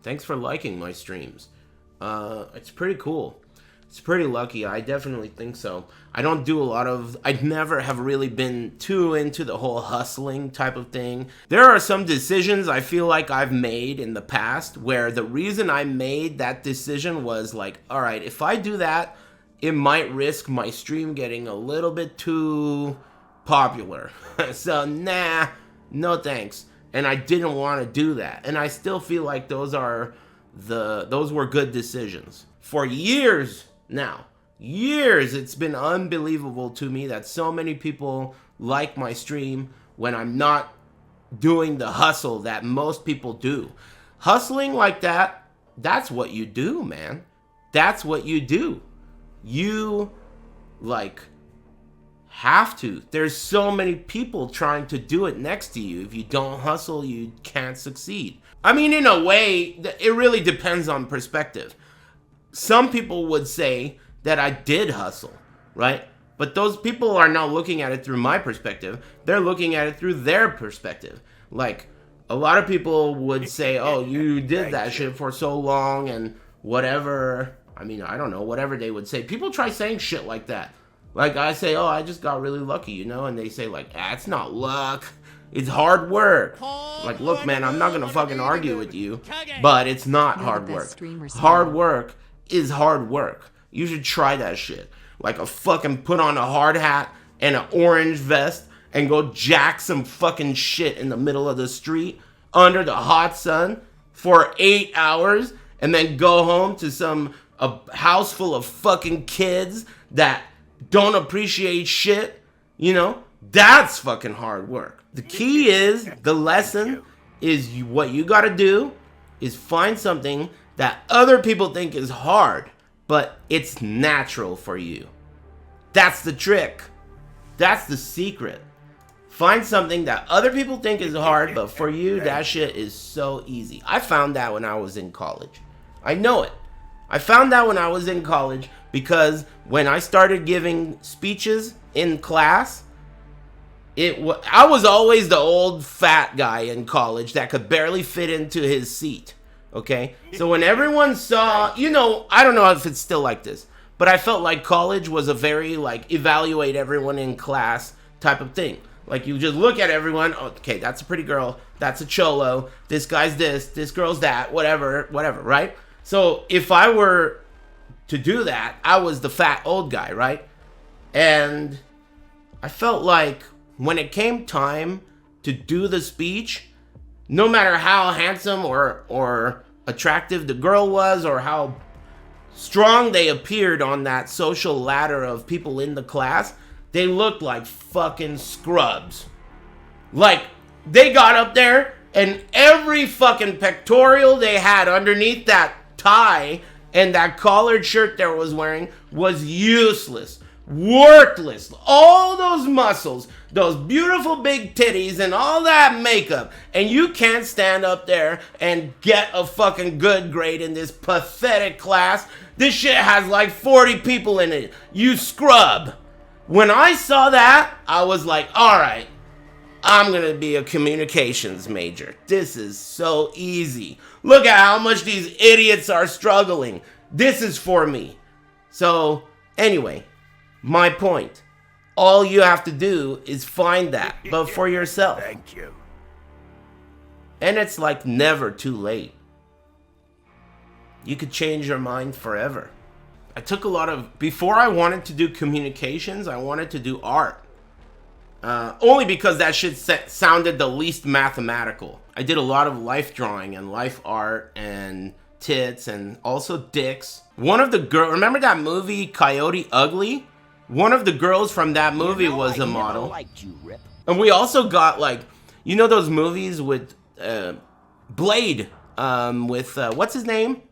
Thanks for liking my streams. It's pretty cool. It's pretty lucky. I definitely think so. I don't do a lot of... I never have really been too into the whole hustling type of thing. There are some decisions I feel like I've made in the past where the reason I made that decision was like, all right, if I do that, it might risk my stream getting a little bit too popular. So, nah, no thanks. And I didn't want to do that. And I still feel like those were good decisions. For years now, it's been unbelievable to me that so many people like my stream when I'm not doing the hustle that most people do. Hustling like that, that's what you do, man. That's what you do. You, like, have to. There's so many people trying to do it next to you. If you don't hustle, you can't succeed. I mean, in a way, it really depends on perspective. Some people would say that I did hustle, right? But those people are not looking at it through my perspective. They're looking at it through their perspective. Like, a lot of people would say, oh, you did that shit for so long and whatever. I mean, I don't know, whatever they would say. People try saying shit like that. Like, I say, oh, I just got really lucky, you know? And they say, like, it's not luck. It's hard work. Like, look, man, I'm not gonna fucking argue with you, but it's not hard work. Hard work is hard work. You should try that shit. Like, a fucking put on a hard hat and an orange vest and go jack some fucking shit in the middle of the street under the hot sun for 8 hours and then go home to a house full of fucking kids that don't appreciate shit, you know? That's fucking hard work. The key is, the lesson is what you gotta do is find something that other people think is hard, but it's natural for you. That's the trick. That's the secret. Find something that other people think is hard, but for you, that shit is so easy. I found that when I was in college. I know it. I found that when I was in college because when I started giving speeches in class, I was always the old fat guy in college that could barely fit into his seat. Okay? So when everyone saw, you know, I don't know if it's still like this, but I felt like college was a very, like, evaluate everyone in class type of thing. Like, you just look at everyone, okay, that's a pretty girl, that's a cholo, this guy's this girl's that, whatever, right? So if I were to do that, I was the fat old guy, right? And I felt like when it came time to do the speech, no matter how handsome or attractive the girl was or how strong they appeared on that social ladder of people in the class, they looked like fucking scrubs. Like, they got up there and every fucking pectoral they had underneath that tie and that collared shirt they was wearing was useless, worthless. All those muscles, those beautiful big titties and all that makeup, and you can't stand up there and get a fucking good grade in this pathetic class. This shit has like 40 people in it. You scrub. When I saw that, I was like, all right, I'm gonna be a communications major. This is so easy. Look at how much these idiots are struggling. This is for me. So, anyway, my point. All you have to do is find that, but for yourself. Thank you. And it's like never too late. You could change your mind forever. I took a lot of... Before I wanted to do communications, I wanted to do art. Only because that shit sounded the least mathematical. I did a lot of life drawing and life art and tits and also dicks. One of the girls... Remember that movie, Coyote Ugly? One of the girls from that movie was a model. You, Rip. And we also got, like... You know those movies with... Blade. With... what's his name?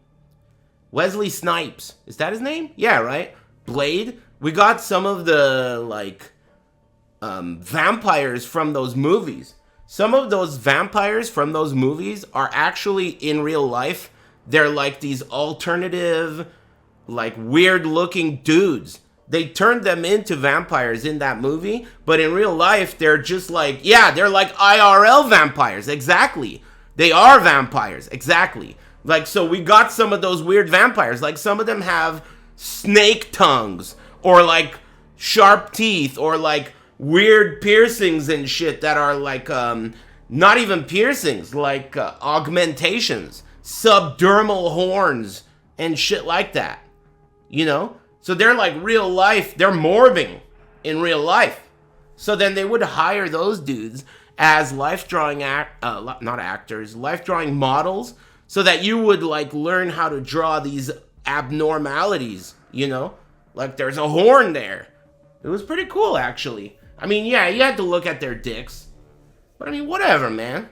Wesley Snipes. Is that his name? Yeah, right? Blade. We got some of the, like, vampires from those movies. Some of those vampires from those movies are actually in real life. They're like these alternative, like, weird-looking dudes. They turned them into vampires in that movie, but in real life, they're just like, yeah, they're like IRL vampires. Exactly. They are vampires. Exactly. Like, so we got some of those weird vampires. Like, some of them have snake tongues, or like sharp teeth, or like weird piercings and shit that are like, not even piercings, like augmentations, subdermal horns, and shit like that. You know? So they're like real life, they're morbing in real life. So then they would hire those dudes as life drawing not actors, life drawing models, so that you would like learn how to draw these abnormalities, you know? Like there's a horn there. It was pretty cool actually. I mean, yeah, you had to look at their dicks. But I mean, whatever, man.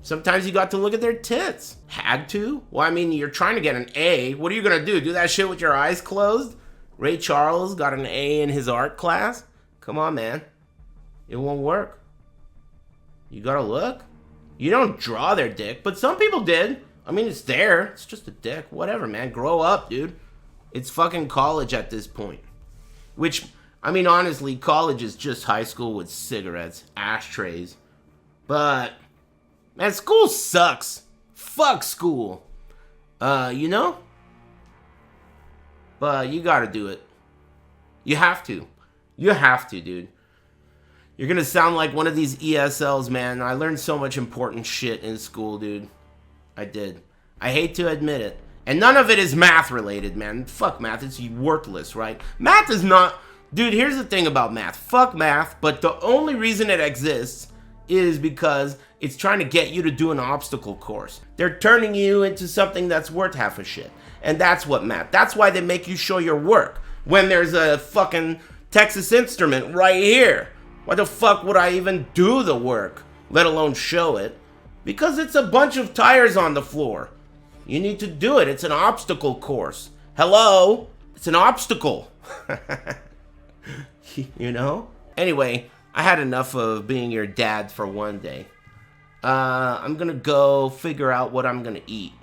Sometimes you got to look at their tits. Had to? Well, I mean, you're trying to get an A. What are you gonna do? Do that shit with your eyes closed? Ray Charles got an A in his art class? Come on, man. It won't work. You gotta look. You don't draw their dick, but some people did. I mean, it's there. It's just a dick. Whatever, man. Grow up, dude. It's fucking college at this point. Which, I mean, honestly, college is just high school with cigarettes, ashtrays. But, man, school sucks. Fuck school. You know? But you gotta do it. You have to. You have to, dude. You're gonna sound like one of these ESLs, man. I learned so much important shit in school, dude. I did. I hate to admit it. And none of it is math related, man. Fuck math. It's worthless, right? Math is not... Dude, here's the thing about math. Fuck math, but the only reason it exists is because it's trying to get you to do an obstacle course. They're turning you into something that's worth half a shit. And that's what math. That's why they make you show your work when there's a fucking Texas Instrument right here. Why the fuck would I even do the work, let alone show it? Because it's a bunch of tires on the floor. You need to do it. It's an obstacle course. Hello? It's an obstacle. You know? Anyway, I had enough of being your dad for one day. I'm gonna go figure out what I'm gonna eat.